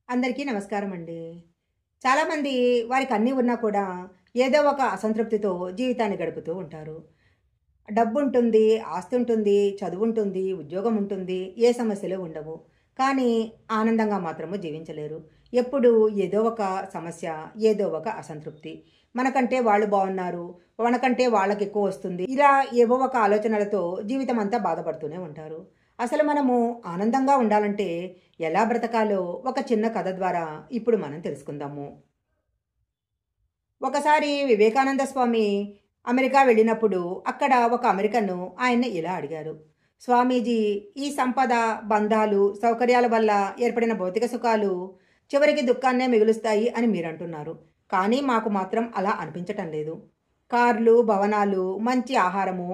అందరికీ నమస్కారం అండి. చాలామంది వారికి అన్నీ ఉన్నా కూడా ఏదో ఒక అసంతృప్తితో జీవితాన్ని గడుపుతూ ఉంటారు. డబ్బుంటుంది, ఆస్తుంటుంది, చదువుంటుంది, ఉద్యోగం ఉంటుంది, ఏ సమస్యలు ఉండవు. కానీ ఆనందంగా మాత్రము జీవించలేరు. ఎప్పుడూ ఏదో ఒక సమస్య, ఏదో ఒక అసంతృప్తి. మనకంటే వాళ్ళు బావున్నారు, మనకంటే వాళ్ళకెక్కువ వస్తుంది. ఇలా ఏవో ఒక ఆలోచనలతో జీవితం అంతా బాధపడుతూనే ఉంటారు. అసలు మనము ఆనందంగా ఉండాలంటే ఎలా బ్రతకాలో ఒక చిన్న కథ ద్వారా ఇప్పుడు మనం తెలుసుకుందాము. ఒకసారి వివేకానంద స్వామి అమెరికా వెళ్ళినప్పుడు అక్కడ ఒక అమెరికన్ను ఆయన్ని ఇలా అడిగారు. స్వామీజీ, ఈ సంపద, బంధాలు, సౌకర్యాల వల్ల ఏర్పడిన భౌతిక సుఖాలు చివరికి దుఃఖాన్నే మిగులుస్తాయి అని మీరంటున్నారు. కానీ మాకు మాత్రం అలా అనిపించటం లేదు. కార్లు, భవనాలు, మంచి ఆహారము,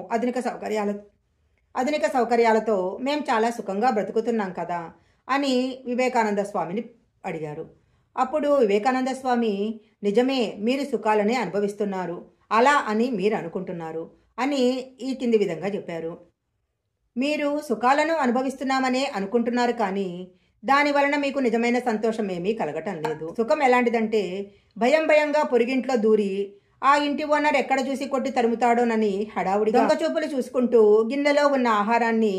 ఆధునిక సౌకర్యాలతో మేం చాలా సుఖంగా బ్రతుకుతున్నాం కదా అని వివేకానంద స్వామిని అడిగారు. అప్పుడు వివేకానంద స్వామి, నిజమే, మీరు సుఖాలనే అనుభవిస్తున్నారు, అలా అని మీరు అనుకుంటున్నారు అని ఈ కింది విధంగా చెప్పారు. మీరు సుఖాలను అనుభవిస్తున్నామనే అనుకుంటున్నారు, కానీ దాని వలన మీకు నిజమైన సంతోషం ఏమీ కలగటం లేదు. సుఖం ఎలాంటిదంటే భయంగా పొరుగింట్లో దూరి ఆ ఇంటి ఓనర్ ఎక్కడ చూసి కొట్టి తరుముతాడోనని హడావుడిగా దొంగ చూపులు చూసుకుంటూ గిన్నెలో ఉన్న ఆహారాన్ని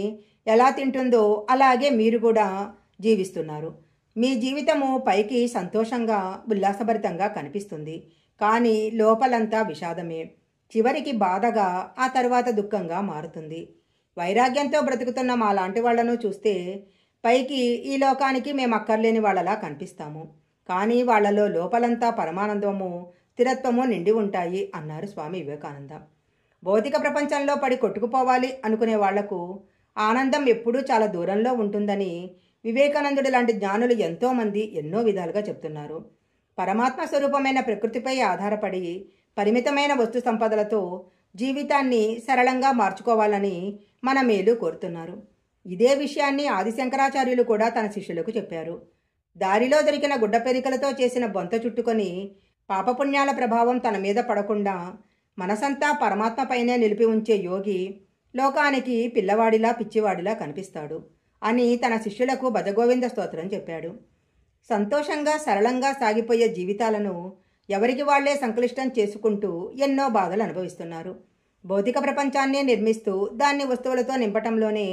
ఎలా తింటుందో అలాగే మీరు కూడా జీవిస్తున్నారు. మీ జీవితము పైకి సంతోషంగా, ఉల్లాసభరితంగా కనిపిస్తుంది, కానీ లోపలంతా విషాదమే. చివరికి బాధగా, ఆ తర్వాత దుఃఖంగా మారుతుంది. వైరాగ్యంతో బ్రతుకుతున్న మా లాంటి వాళ్లను చూస్తే పైకి ఈ లోకానికి మేము అక్కర్లేని వాళ్ళలా కనిపిస్తాము, కానీ వాళ్లలో లోపలంతా పరమానందము, స్థిరత్వము నిండి ఉంటాయి అన్నారు స్వామి వివేకానంద. భౌతిక ప్రపంచంలో పడి కొట్టుకుపోవాలి అనుకునే వాళ్లకు ఆనందం ఎప్పుడూ చాలా దూరంలో ఉంటుందని వివేకానందుడు లాంటి జ్ఞానులు ఎంతోమంది ఎన్నో విధాలుగా చెప్తున్నారు. పరమాత్మ స్వరూపమైన ప్రకృతిపై ఆధారపడి పరిమితమైన వస్తు సంపదలతో జీవితాన్ని సరళంగా మార్చుకోవాలని మన మేలు కోరుతున్నారు. ఇదే విషయాన్ని ఆదిశంకరాచార్యులు కూడా తన శిష్యులకు చెప్పారు. దారిలో దొరికిన గుడ్డ పెరికలతో చేసిన బొంత చుట్టుకొని పాపపుణ్యాల ప్రభావం తన మీద పడకుండా మనసంతా పరమాత్మపైనే నిలిపి ఉంచే యోగి లోకానికి పిల్లవాడిలా పిచ్చివాడిలా కనిపిస్తాడు అని తన శిష్యులకు భజగోవింద స్తోత్రం చెప్పాడు. సంతోషంగా సరళంగా సాగిపోయే జీవితాలను ఎవరికి వాళ్లే సంక్లిష్టం చేసుకుంటూ ఎన్నో బాధలు అనుభవిస్తున్నారు. భౌతిక ప్రపంచాన్నే నిర్మిస్తూ దాన్ని వస్తువులతో నింపటంలోనే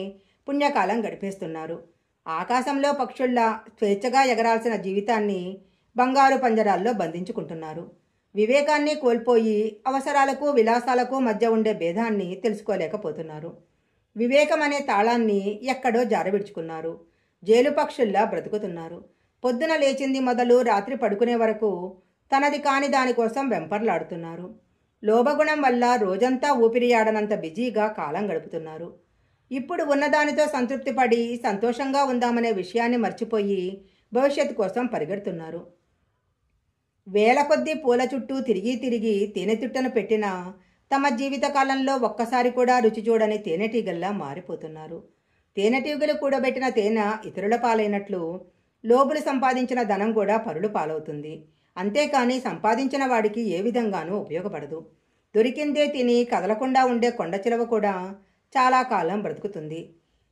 పుణ్యకాలం గడిపేస్తున్నారు. ఆకాశంలో పక్షుల్లా స్వేచ్ఛగా ఎగరాల్సిన జీవితాన్ని బంగారు పంజరాల్లో బంధించుకుంటున్నారు. వివేకాన్ని కోల్పోయి అవసరాలకు, విలాసాలకు మధ్య ఉండే భేదాన్ని తెలుసుకోలేకపోతున్నారు. వివేకం అనే తాళాన్ని ఎక్కడో జారవిడుచుకున్నారు. జైలు పక్షుల్లా బ్రతుకుతున్నారు. పొద్దున లేచింది మొదలు రాత్రి పడుకునే వరకు తనది కాని దానికోసం వెంపర్లాడుతున్నారు. లోభగుణం వల్ల రోజంతా ఊపిరి ఆడనంత బిజీగా కాలం గడుపుతున్నారు. ఇప్పుడు ఉన్నదానితో సంతృప్తి పడి సంతోషంగా ఉందామనే విషయాన్ని మర్చిపోయి భవిష్యత్తు కోసం పరిగెడుతున్నారు. వేల కొద్దీ పూల చుట్టూ తిరిగి తిరిగి తేనెతిట్టను పెట్టినా తమ జీవితకాలంలో ఒక్కసారి కూడా రుచి చూడని తేనెటీగల్లా మారిపోతున్నారు. తేనెటీగలు కూడబెట్టిన తేనె ఇతరుల పాలైనట్లు లోబులు సంపాదించిన ధనం కూడా పరులు పాలవుతుంది. అంతేకాని సంపాదించిన వాడికి ఏ విధంగానూ ఉపయోగపడదు. దొరికిందే తిని కదలకుండా ఉండే కొండ చిలవ కూడా చాలా కాలం బ్రతుకుతుంది.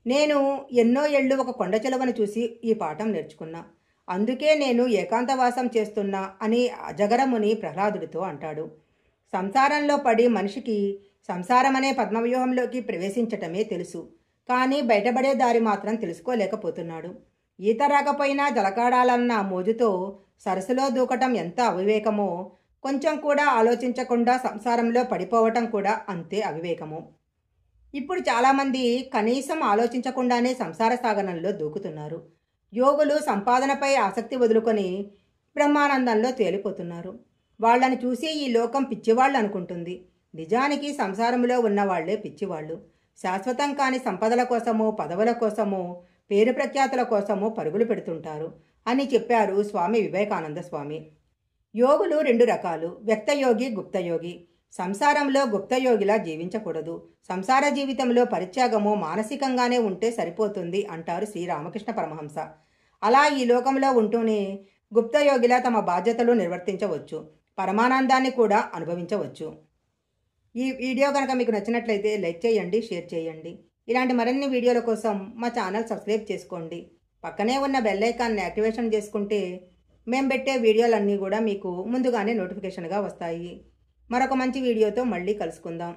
నేను ఎన్నో ఏళ్ళు ఒక కొండ చిలవను చూసి ఈ పాఠం నేర్చుకున్నా. అందుకే నేను ఏకాంతవాసం చేస్తున్నా అని అజగరముని ప్రహ్లాదుడితో అంటాడు. సంసారంలో పడి మనిషికి సంసారమనే పద్మవ్యూహంలోకి ప్రవేశించటమే తెలుసు, కానీ బయటపడే దారి మాత్రం తెలుసుకోలేకపోతున్నాడు. ఈత రాకపోయినా జలకాడాలన్న మోజుతో సరస్సులో దూకటం ఎంత అవివేకమో, కొంచెం కూడా ఆలోచించకుండా సంసారంలో పడిపోవటం కూడా అంతే అవివేకము. ఇప్పుడు చాలామంది కనీసం ఆలోచించకుండానే సంసార సాగనంలో దూకుతున్నారు. యోగులు సంపాదనపై ఆసక్తి వదులుకొని బ్రహ్మానందంలో తేలిపోతున్నారు. వాళ్లను చూసి ఈ లోకం పిచ్చివాళ్ళు అనుకుంటుంది. నిజానికి సంసారంలో ఉన్నవాళ్లే పిచ్చివాళ్ళు. శాశ్వతం కాని సంపదల కోసమో, పదవుల కోసమో, పేరు ప్రఖ్యాతుల కోసమో పరుగులు పెడుతుంటారు అని చెప్పారు స్వామి వివేకానంద స్వామి. యోగులు రెండు రకాలు, వ్యక్తయోగి, గుప్తయోగి. సంసారంలో గుప్తయోగిలా జీవించకూడదు. సంసార జీవితంలో పరిత్యాగము మానసికంగానే ఉంటే సరిపోతుంది అంటారు శ్రీరామకృష్ణ పరమహంస. అలా ఈ లోకంలో ఉంటూనే గుప్తయోగిలా తమ బాధ్యతలు నిర్వర్తించవచ్చు, పరమానందాన్ని కూడా అనుభవించవచ్చు. ఈ వీడియో కనుక మీకు నచ్చినట్లయితే లైక్ చేయండి, షేర్ చేయండి. ఇలాంటి మరిన్ని వీడియోల కోసం మా ఛానల్ సబ్స్క్రైబ్ చేసుకోండి. పక్కనే ఉన్న బెల్ ఐకాన్ని యాక్టివేషన్ చేసుకుంటే మేము పెట్టే వీడియోలన్నీ కూడా మీకు ముందుగానే నోటిఫికేషన్గా వస్తాయి. మరొక మంచి వీడియోతో మళ్ళీ కలుసుకుందాం.